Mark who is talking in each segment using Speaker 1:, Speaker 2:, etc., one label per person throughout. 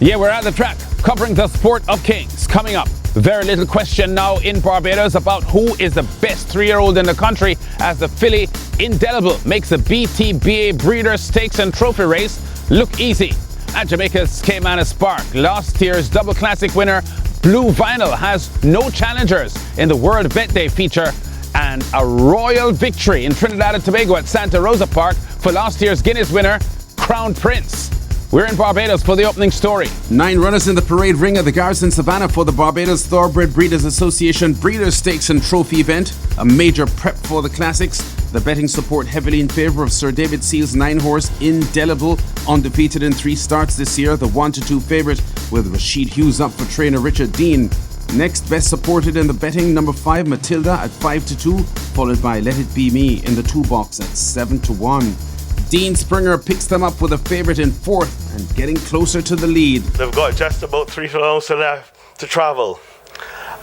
Speaker 1: Yeah, we're at the track covering the sport of kings. Coming up, very little question now in Barbados about who is the best 3-year-old in the country as the filly Indelible makes the BTBA Breeders Stakes and Trophy race look easy. At Jamaica's Caymanas Park, last year's double classic winner Blue Vinyl has no challengers in the World Vet Day feature, and a royal victory in Trinidad and Tobago at Santa Rosa Park for last year's Guineas winner Crown Prince. We're in Barbados for the opening story. 9 runners in the parade ring at the Garrison Savannah for the Barbados Thoroughbred Breeders Association Breeders Stakes and Trophy event. A major prep for the classics. The betting support heavily in favour of Sir David Seale's 9-horse Indelible, undefeated in 3 starts this year. The 1-2 favourite with Rashid Hughes up for trainer Richard Dean. Next best supported in the betting, number 5 Matilda at 5-2, followed by Let It Be Me in the 2 box at 7-1. Dean Springer picks them up with a favourite in 4th and getting closer to the lead.
Speaker 2: They've got just about 3 kilometers left to travel.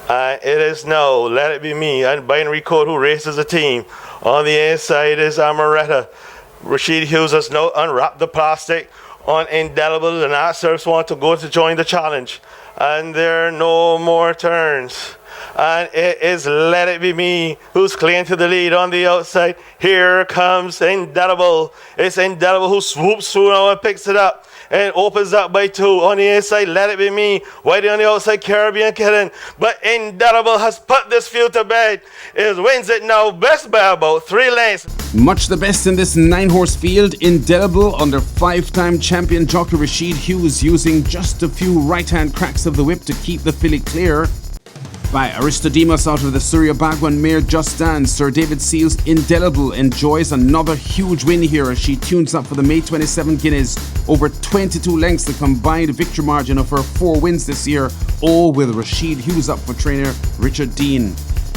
Speaker 2: It is now Let It Be Me and Binary Code who races the team. On the inside is Amaretta. Rashid Hughes has now unwrapped the plastic on Indelible, and Asserts want to go to join the challenge. And there are no more turns. And it is Let It Be Me who's clinging to the lead on the outside. Here comes Indelible. It's Indelible who swoops through now and picks it up and opens up by 2. On the inside, Let It Be Me. Whitey on the outside, Caribbean Kitten. But Indelible has put this field to bed. It wins it now, best by about 3 lengths.
Speaker 1: Much the best in this 9-horse field. Indelible under 5-time champion jockey Rashid Hughes, using just a few right-hand cracks of the whip to keep the filly clear. By Aristodemus out of the Surya Bagwan mare Just Dance, Sir David Seale's Indelible enjoys another huge win here as she tunes up for the May 27 Guineas. Over 22 lengths, the combined victory margin of her 4 wins this year, all with Rashid Hughes up for trainer Richard Dean.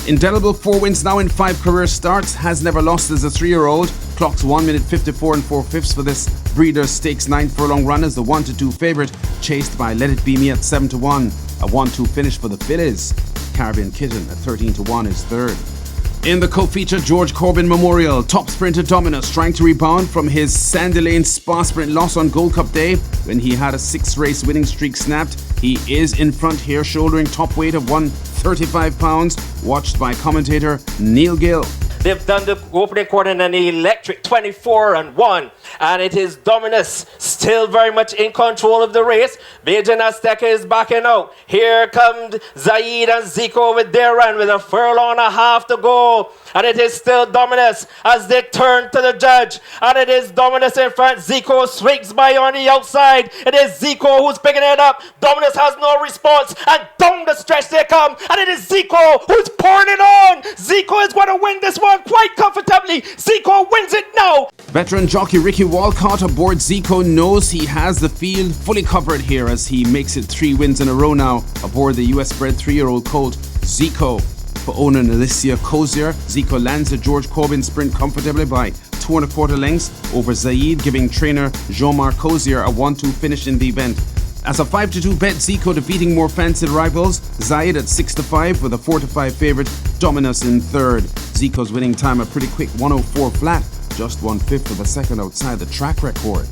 Speaker 1: Indelible, 4 wins now in 5 career starts, has never lost as a 3-year-old. Clocks 1 minute 54 and 4/5 for this Breeders' Stakes 9 furlong run as the 1-2 favourite, chased by Let It Be Me at 7-1. A 1-2 finish for the fillies. Caribbean Kitten at 13-1 is 3rd. In the co-feature George Corbin Memorial, top sprinter Dominus trying to rebound from his Sandy Lane Spa Sprint loss on Gold Cup Day when he had a 6-race winning streak snapped. He is in front here, shouldering top weight of 135 pounds, watched by commentator Neil Gill.
Speaker 3: They've done the opening quarter in an electric 24-1, and it is Dominus still very much in control of the race. Bajan Azteca is backing out. Here comes Zaid and Zico with their run with a furlong and a half to go. And it is still Dominus as they turn to the judge. And it is Dominus in front. Zico swings by on the outside. It is Zico who's picking it up. Dominus has no response. And down the stretch they come. And it is Zico who's pouring it on. Zico is going to win this one quite comfortably. Zico wins it now.
Speaker 1: Veteran jockey Ricky Walcott aboard Zico knows he has the field fully covered here as he makes it 3 wins in a row now aboard the US-bred 3-year-old colt Zico. For owner Alicia Cozier, Zico lands the George Corbin sprint comfortably by 2 1/4 lengths over Zaid, giving trainer Jean-Marc Cozier a 1-2 finish in the event. As a 5-2 bet, Zico defeating more fancied rivals, Zaid at 6-5 with a 4-5 favourite, Dominus in 3rd. Zico's winning time a pretty quick 1:04 flat, just 1/5 of a second outside the track record.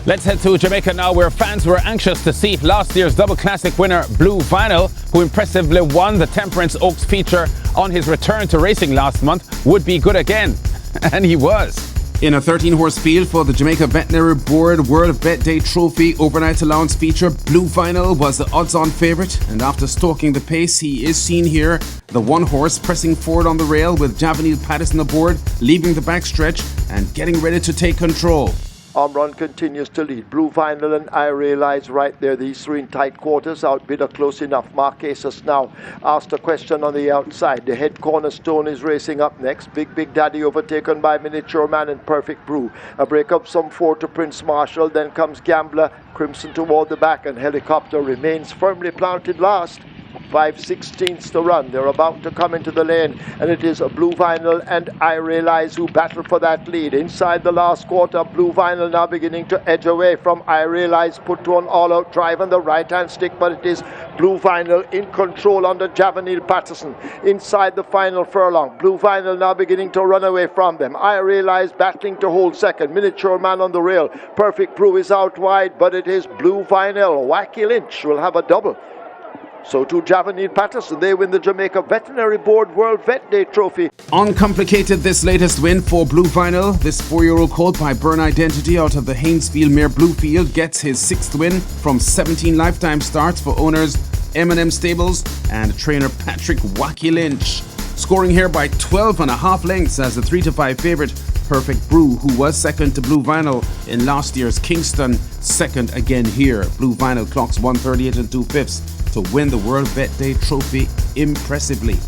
Speaker 1: Let's head to Jamaica now, where fans were anxious to see if last year's double classic winner Blue Vinyl, who impressively won the Temperance Oaks feature on his return to racing last month, would be good again. And he was. In a 13-horse field for the Jamaica Veterinary Board World Vet Day Trophy overnight allowance feature, Blue Vinyl was the odds-on favourite, and after stalking the pace, he is seen here, the 1-horse pressing forward on the rail with Javanil Patterson aboard, leaving the backstretch and getting ready to take control.
Speaker 4: Run continues to lead. Blue Vinyl and Ira lies right there. These 3 in tight quarters. Outbidder close enough. Marquesas now asked a question on the outside. The head cornerstone is racing up next. Big Daddy overtaken by Miniature Man and Perfect Brew. A break up some 4 to Prince Marshall. Then comes Gambler. Crimson toward the back, and Helicopter remains firmly planted last. 5/16 to run. They're about to come into the lane, and it is Blue Vinyl and I Realize who battle for that lead. Inside the last quarter, Blue Vinyl now beginning to edge away from I Realize, put to an all-out drive on the right-hand stick, but it is Blue Vinyl in control under Javanil Patterson. Inside the final furlong, Blue Vinyl now beginning to run away from them. I Realize battling to hold second. Miniature Man on the rail. Perfect Brew is out wide, but it is Blue Vinyl. Wacky Lynch will have a double. So to Javanil Patterson, they win the Jamaica Veterinary Board World Vet Day Trophy.
Speaker 1: Uncomplicated, this latest win for Blue Vinyl. This 4-year-old colt by Burn Identity out of the Haynesfield mare Bluefield gets his 6th win from 17 lifetime starts for owners M&M Stables and trainer Patrick Wacky Lynch. Scoring here by 12.5 lengths as a 3-5 favourite, Perfect Brew, who was second to Blue Vinyl in last year's Kingston, second again here. Blue Vinyl clocks 138 2/5 to win the World Vet Day Trophy impressively.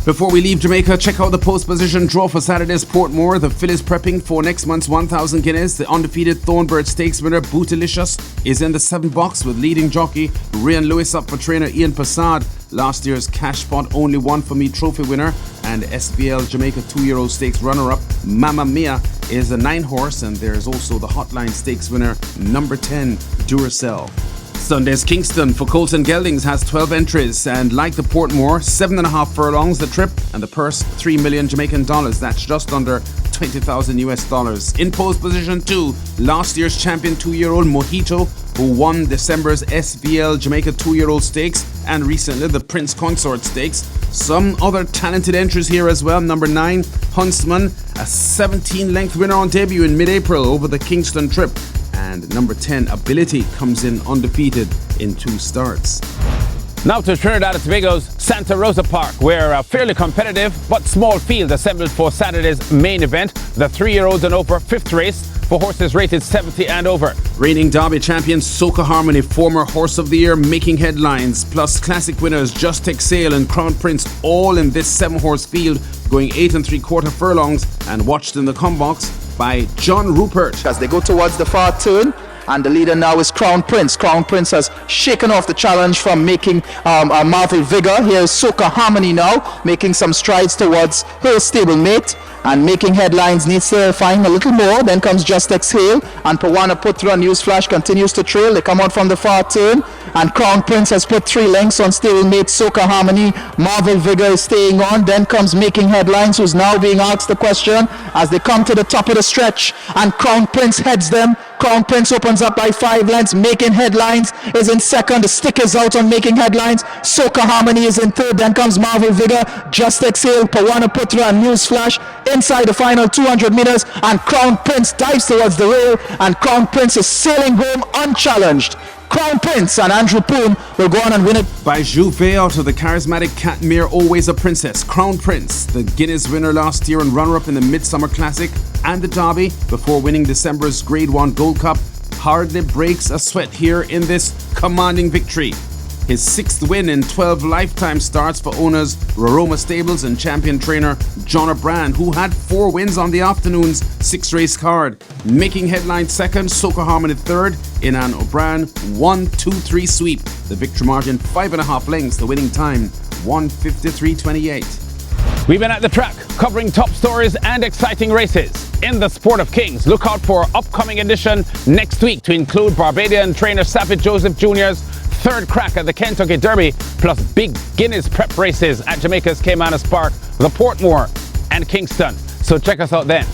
Speaker 1: Before we leave Jamaica, check out the post position draw for Saturday's Portmore. The fillies prepping for next month's 1,000 Guineas. The undefeated Thornbird Stakes winner Bootylicious is in the 7th box with leading jockey Ryan Lewis up for trainer Ian Passad. Last year's Cash Pot Only One For Me trophy winner and SBL Jamaica 2-year-old stakes runner-up Mamma Mia is a 9-horse, and there's also the Hotline Stakes winner number 10 Duracell. Sunday's Kingston for Colts and Geldings has 12 entries, and like the Portmore, 7.5 furlongs the trip, and the purse $3 million Jamaican dollars. That's just under $20,000 US. In post position 2, last year's champion 2-year-old Mojito, who won December's SVL Jamaica 2-year-old stakes and recently the Prince Consort Stakes. Some other talented entries here as well. Number 9, Huntsman, a 17-length winner on debut in mid-April over the Kingston Trip. And number 10, Ability, comes in undefeated in 2 starts.
Speaker 5: Now to Trinidad and Tobago's Santa Rosa Park, where a fairly competitive but small field assembled for Saturday's main event, the 3-year-olds and over 5th race for horses rated 70 and over.
Speaker 1: Reigning Derby champion Soca Harmony, former Horse of the Year, making headlines, plus classic winners Just Take Sail and Crown Prince, all in this 7-horse field, going 8 3/4 furlongs and watched in the comebox by John Rupert.
Speaker 6: As they go towards the far turn, and the leader now is Crown Prince. Crown Prince has shaken off the challenge from making Marvel Vigor. Here is Soca Harmony now, making some strides towards her stablemate, and making headlines, needs to find a little more. Then comes Just Exhale, and Pawana Putra Newsflash continues to trail. They come out from the far turn, and Crown Prince has put 3 lengths on stablemate Soca Harmony. Marvel Vigor is staying on. Then comes Making Headlines, who's now being asked the question as they come to the top of the stretch, and Crown Prince heads them. Crown Prince opens up by 5 lengths. Making Headlines is in second. The stick is out on Making Headlines. Soca Harmony is in third. Then comes Marvel Vigor, Just Exhale, Pawana Putra and Newsflash inside the final 200 meters, and Crown Prince dives towards the rail, and Crown Prince is sailing home unchallenged. Crown Prince and Andrew Poon will go on and win it.
Speaker 1: By Juve out of the charismatic cat mare Always a Princess. Crown Prince, the Guinness winner last year and runner-up in the Midsummer Classic and the Derby before winning December's Grade 1 Gold Cup, hardly breaks a sweat here in this commanding victory. His 6th win in 12 lifetime starts for owners Roroma Stables and champion trainer John O'Brien, who had 4 wins on the afternoon's 6-race card. Making Headlines second, Soca Harmony third in an O'Brien 1-2-3 sweep. The victory margin 5.5 lengths, the winning time 1:53.28.
Speaker 5: We've been at the track covering top stories and exciting races in the sport of kings. Look out for upcoming edition next week to include Barbadian trainer Savage Joseph Jr.'s 3rd crack at the Kentucky Derby, plus big Guinness prep races at Jamaica's Caymanas Park, the Portmore and Kingston. So check us out then.